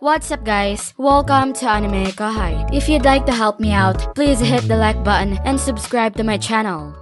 What's up guys? Welcome to AnimeKouhai. If you'd like to help me out, please hit the like button and subscribe to my channel.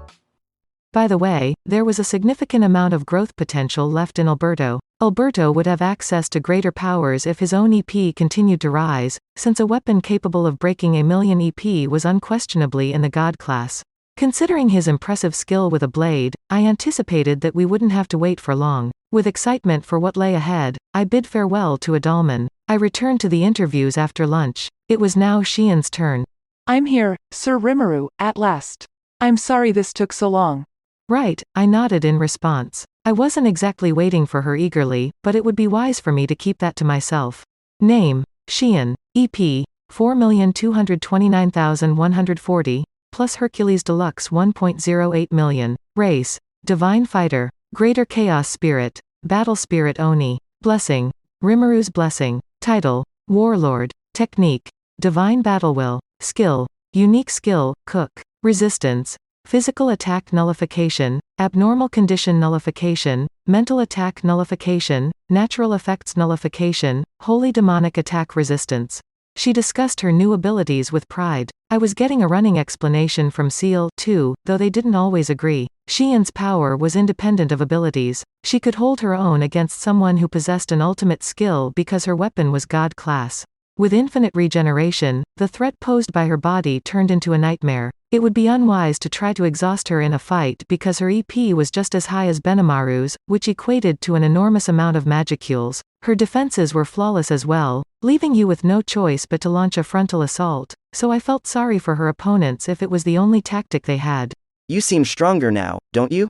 By the way, there was a significant amount of growth potential left in Alberto. Alberto would have access to greater powers if his own EP continued to rise, since a weapon capable of breaking a million EP was unquestionably in the God class. Considering his impressive skill with a blade, I anticipated that we wouldn't have to wait for long. With excitement for what lay ahead, I bid farewell to Adalmann. I returned to the interviews after lunch. It was now Shion's turn. I'm here, Sir Rimuru, at last. I'm sorry this took so long. Right, I nodded in response. I wasn't exactly waiting for her eagerly, but it would be wise for me to keep that to myself. Name: Shion. EP: 4,229,140, plus Hercules Deluxe 1.08 million. Race: Divine Fighter. Greater Chaos Spirit. Battle Spirit Oni. Blessing: Rimuru's Blessing. Title: Warlord. Technique: Divine Battle Will. Skill: Unique Skill, Cook. Resistance: Physical Attack Nullification, Abnormal Condition Nullification, Mental Attack Nullification, Natural Effects Nullification, Holy Demonic Attack Resistance. She discussed her new abilities with pride. I was getting a running explanation from Ciel, too, though they didn't always agree. Shion's power was independent of abilities. She could hold her own against someone who possessed an ultimate skill because her weapon was God class. With infinite regeneration, the threat posed by her body turned into a nightmare. It would be unwise to try to exhaust her in a fight because her EP was just as high as Benimaru's, which equated to an enormous amount of magicules. Her defenses were flawless as well, leaving you with no choice but to launch a frontal assault, so I felt sorry for her opponents if it was the only tactic they had. You seem stronger now, don't you?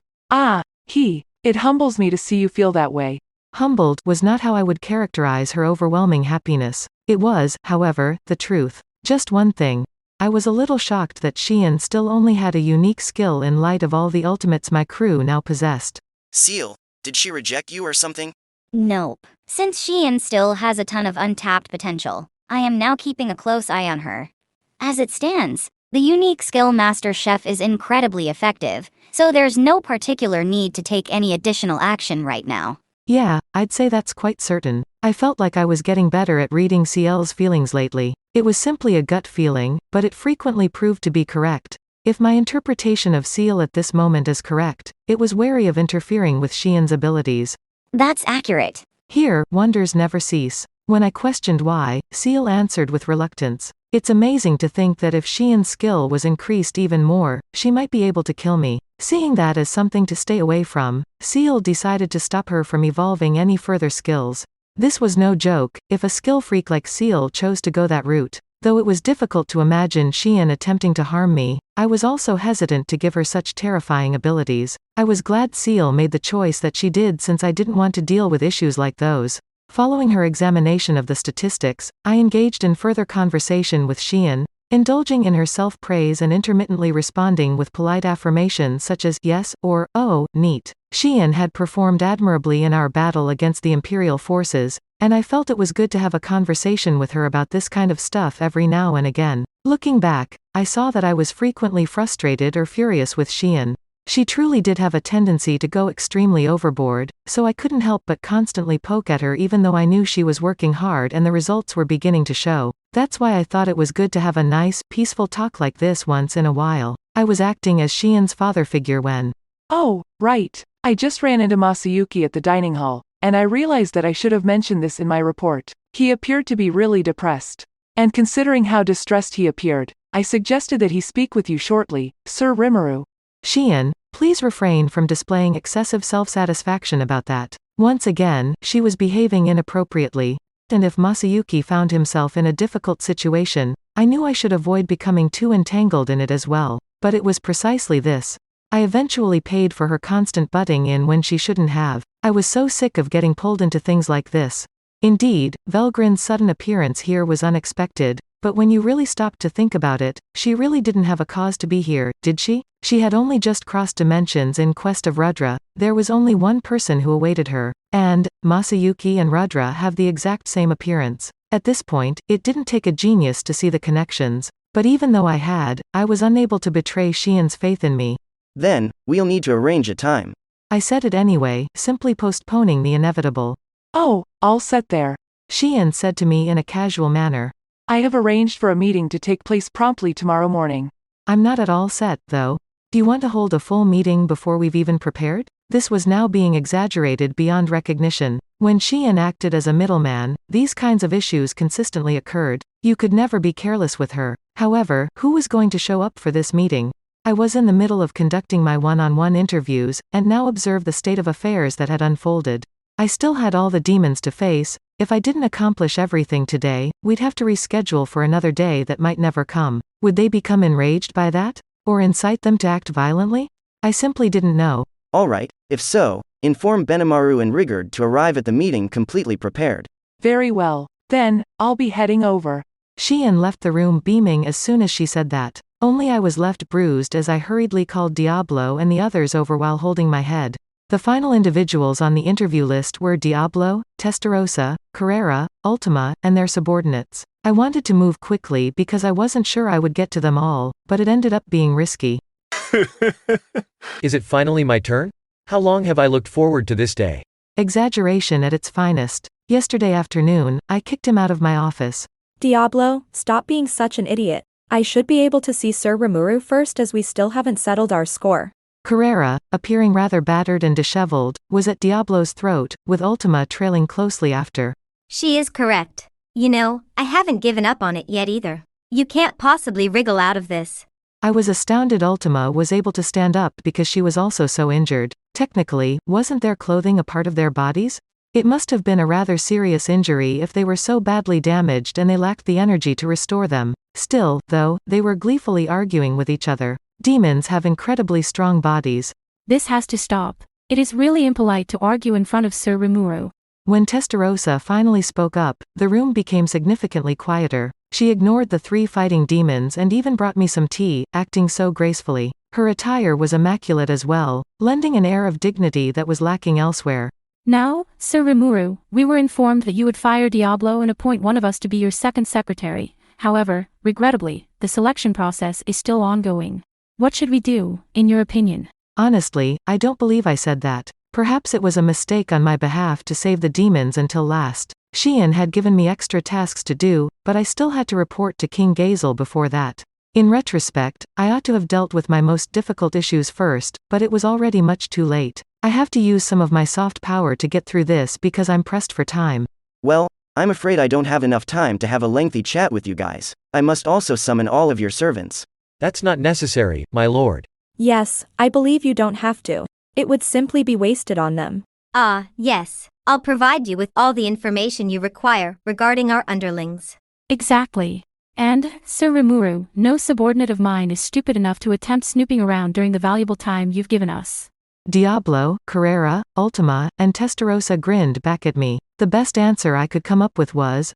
It humbles me to see you feel that way. Humbled was not how I would characterize her overwhelming happiness. It was, however, the truth. Just one thing. I was a little shocked that Shion still only had a unique skill in light of all the ultimates my crew now possessed. Ciel, did she reject you or something? Nope. Since Shion still has a ton of untapped potential, I am now keeping a close eye on her. As it stands, the unique skill Master Chef is incredibly effective, so there's no particular need to take any additional action right now. Yeah, I'd say that's quite certain. I felt like I was getting better at reading Ciel's feelings lately. It was simply a gut feeling, but it frequently proved to be correct. If my interpretation of Ciel at this moment is correct, it was wary of interfering with Shion's abilities. That's accurate. Here, wonders never cease. When I questioned why, Ciel answered with reluctance. It's amazing to think that if Shion's skill was increased even more, she might be able to kill me. Seeing that as something to stay away from, Ciel decided to stop her from evolving any further skills. This was no joke, if a skill freak like Ciel chose to go that route. Though it was difficult to imagine Shion attempting to harm me, I was also hesitant to give her such terrifying abilities. I was glad Ciel made the choice that she did since I didn't want to deal with issues like those. Following her examination of the statistics, I engaged in further conversation with Shion, indulging in her self-praise and intermittently responding with polite affirmations such as yes or oh, neat. Shion had performed admirably in our battle against the Imperial forces, and I felt it was good to have a conversation with her about this kind of stuff every now and again. Looking back, I saw that I was frequently frustrated or furious with Shion. She truly did have a tendency to go extremely overboard, so I couldn't help but constantly poke at her even though I knew she was working hard and the results were beginning to show. That's why I thought it was good to have a nice, peaceful talk like this once in a while. I was acting as Shion's father figure when… Oh, right. I just ran into Masayuki at the dining hall, and I realized that I should have mentioned this in my report. He appeared to be really depressed. And considering how distressed he appeared, I suggested that he speak with you shortly, Sir Rimuru. Shion, please refrain from displaying excessive self-satisfaction about that. Once again, she was behaving inappropriately, and if Masayuki found himself in a difficult situation, I knew I should avoid becoming too entangled in it as well. But it was precisely this. I eventually paid for her constant butting in when she shouldn't have. I was so sick of getting pulled into things like this. Indeed, Velgrin's sudden appearance here was unexpected, but when you really stopped to think about it, she really didn't have a cause to be here, did she? She had only just crossed dimensions in quest of Rudra. There was only one person who awaited her, and Masayuki and Rudra have the exact same appearance. At this point, it didn't take a genius to see the connections, but even though I was unable to betray Shion's faith in me. Then, we'll need to arrange a time. I said it anyway, simply postponing the inevitable. Oh, all set there. Shion said to me in a casual manner. I have arranged for a meeting to take place promptly tomorrow morning. I'm not at all set, though. Do you want to hold a full meeting before we've even prepared? This was now being exaggerated beyond recognition. When Shion acted as a middleman, these kinds of issues consistently occurred. You could never be careless with her. However, who was going to show up for this meeting? I was in the middle of conducting my one-on-one interviews, and now observed the state of affairs that had unfolded. I still had all the demons to face. If I didn't accomplish everything today, we'd have to reschedule for another day that might never come. Would they become enraged by that? Or incite them to act violently? I simply didn't know. Alright, if so, inform Benimaru and Rigard to arrive at the meeting completely prepared. Very well. Then, I'll be heading over. Shion left the room beaming as soon as she said that. Only I was left bruised as I hurriedly called Diablo and the others over while holding my head. The final individuals on the interview list were Diablo, Testarossa, Carrera, Ultima, and their subordinates. I wanted to move quickly because I wasn't sure I would get to them all, but it ended up being risky. Is it finally my turn? How long have I looked forward to this day? Exaggeration at its finest. Yesterday afternoon, I kicked him out of my office. Diablo, stop being such an idiot. I should be able to see Sir Rimuru first as we still haven't settled our score. Carrera, appearing rather battered and disheveled, was at Diablo's throat, with Ultima trailing closely after. She is correct. You know, I haven't given up on it yet either. You can't possibly wriggle out of this. I was astounded Ultima was able to stand up because she was also so injured. Technically, wasn't their clothing a part of their bodies? It must have been a rather serious injury if they were so badly damaged and they lacked the energy to restore them. Still, though, they were gleefully arguing with each other. Demons have incredibly strong bodies. This has to stop. It is really impolite to argue in front of Sir Rimuru. When Testarossa finally spoke up, the room became significantly quieter. She ignored the three fighting demons and even brought me some tea, acting so gracefully. Her attire was immaculate as well, lending an air of dignity that was lacking elsewhere. Now, Sir Rimuru, we were informed that you would fire Diablo and appoint one of us to be your second secretary. However, regrettably, the selection process is still ongoing. What should we do, in your opinion? Honestly, I don't believe I said that. Perhaps it was a mistake on my behalf to save the demons until last. Shion had given me extra tasks to do, but I still had to report to King Gazel before that. In retrospect, I ought to have dealt with my most difficult issues first, but it was already much too late. I have to use some of my soft power to get through this because I'm pressed for time. Well, I'm afraid I don't have enough time to have a lengthy chat with you guys. I must also summon all of your servants. That's not necessary, my lord. Yes, I believe you don't have to. It would simply be wasted on them. Yes. I'll provide you with all the information you require regarding our underlings. Exactly. And, Sir Rimuru, no subordinate of mine is stupid enough to attempt snooping around during the valuable time you've given us. Diablo, Carrera, Ultima, and Testarossa grinned back at me. The best answer I could come up with was,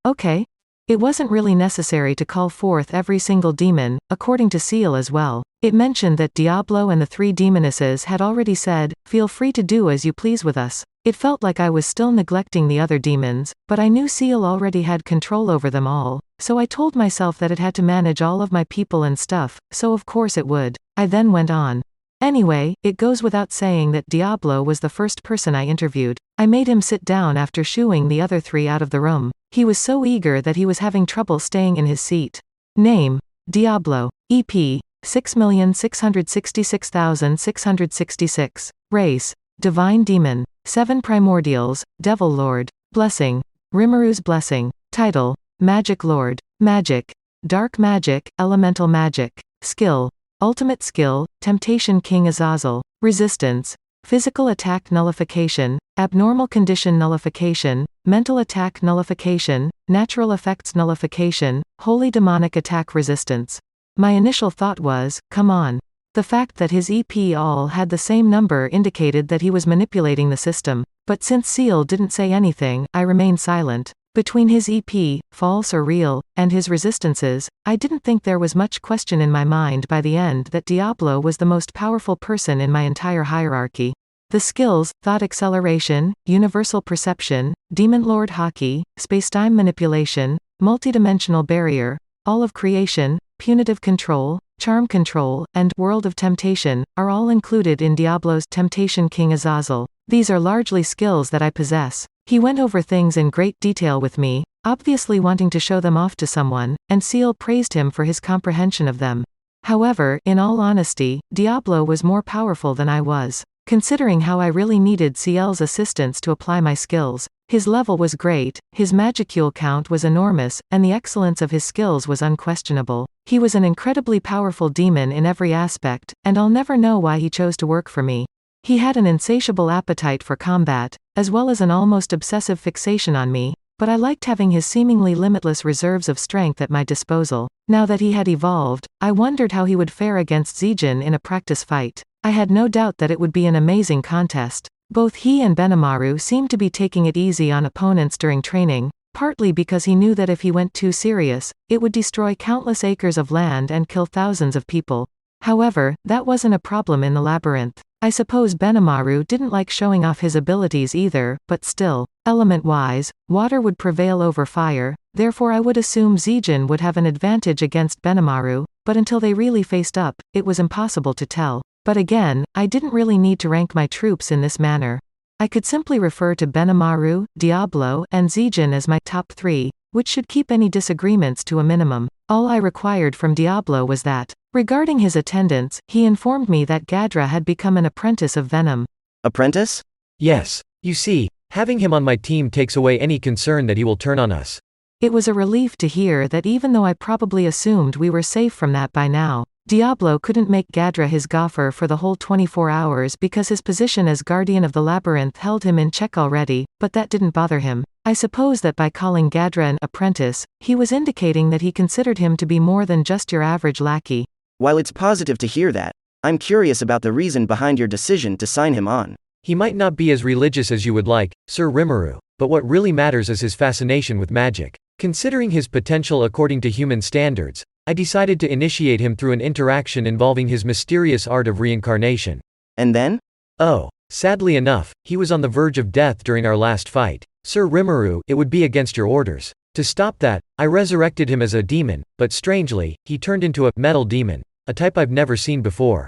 okay. It wasn't really necessary to call forth every single demon, according to Ciel as well. It mentioned that Diablo and the three demonesses had already said, feel free to do as you please with us. It felt like I was still neglecting the other demons, but I knew Ciel already had control over them all, so I told myself that it had to manage all of my people and stuff, so of course it would. I then went on. Anyway, it goes without saying that Diablo was the first person I interviewed. I made him sit down after shooing the other three out of the room. He was so eager that he was having trouble staying in his seat. Name: Diablo. EP: 6,666,666. Race: Divine Demon. 7 Primordials: Devil Lord. Blessing: Rimuru's Blessing. Title: Magic Lord. Magic: Dark Magic, Elemental Magic. Skill: Ultimate Skill, Temptation King Azazel. Resistance: Physical Attack Nullification, Abnormal Condition Nullification, Mental Attack Nullification, Natural Effects Nullification, Holy Demonic Attack Resistance. My initial thought was, come on. The fact that his EP all had the same number indicated that he was manipulating the system, but since Ciel didn't say anything, I remained silent. Between his EP, false or real, and his resistances, I didn't think there was much question in my mind by the end that Diablo was the most powerful person in my entire hierarchy. The skills: Thought Acceleration, Universal Perception, Demon Lord Haki, Spacetime Manipulation, Multidimensional Barrier, All of Creation, Punitive Control, Charm Control, and World of Temptation, are all included in Diablo's Temptation King Azazel. These are largely skills that I possess. He went over things in great detail with me, obviously wanting to show them off to someone, and Ciel praised him for his comprehension of them. However, in all honesty, Diablo was more powerful than I was. Considering how I really needed Ciel's assistance to apply my skills, his level was great, his magicule count was enormous, and the excellence of his skills was unquestionable. He was an incredibly powerful demon in every aspect, and I'll never know why he chose to work for me. He had an insatiable appetite for combat, as well as an almost obsessive fixation on me, but I liked having his seemingly limitless reserves of strength at my disposal. Now that he had evolved, I wondered how he would fare against Zijin in a practice fight. I had no doubt that it would be an amazing contest. Both he and Benimaru seemed to be taking it easy on opponents during training, partly because he knew that if he went too serious, it would destroy countless acres of land and kill thousands of people. However, that wasn't a problem in the labyrinth. I suppose Benimaru didn't like showing off his abilities either, but still, element-wise, water would prevail over fire, therefore I would assume Zijin would have an advantage against Benimaru, but until they really faced up, it was impossible to tell. But again, I didn't really need to rank my troops in this manner. I could simply refer to Benimaru, Diablo, and Zijin as my top 3, which should keep any disagreements to a minimum. All I required from Diablo was that. Regarding his attendance, he informed me that Gadra had become an apprentice of Venom. Apprentice? Yes. You see, having him on my team takes away any concern that he will turn on us. It was a relief to hear that even though I probably assumed we were safe from that by now, Diablo couldn't make Gadra his goffer for the whole 24 hours because his position as Guardian of the Labyrinth held him in check already, but that didn't bother him. I suppose that by calling Gadra an apprentice, he was indicating that he considered him to be more than just your average lackey. While it's positive to hear that, I'm curious about the reason behind your decision to sign him on. He might not be as religious as you would like, Sir Rimuru, but what really matters is his fascination with magic. Considering his potential according to human standards, I decided to initiate him through an interaction involving his mysterious art of reincarnation. And then? Oh, sadly enough, he was on the verge of death during our last fight. Sir Rimuru, it would be against your orders. To stop that, I resurrected him as a demon, but strangely, he turned into a metal demon, a type I've never seen before.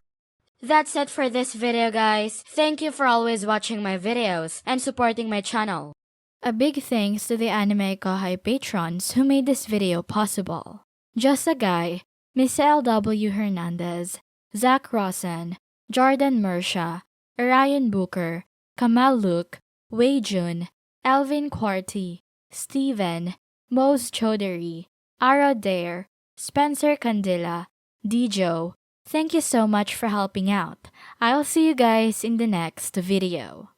That's it for this video, guys. Thank you for always watching my videos and supporting my channel. A big thanks to the AnimeKouhai patrons who made this video possible. Just a Guy, Miss L.W. Hernandez, Zach Rosen, Jordan Mersha, Ryan Booker, Kamal Luke, Wei Jun, Elvin Quarty, Steven, Mose Chaudhary, Ara Dare, Spencer Candela, Dijo. Thank you so much for helping out. I'll see you guys in the next video.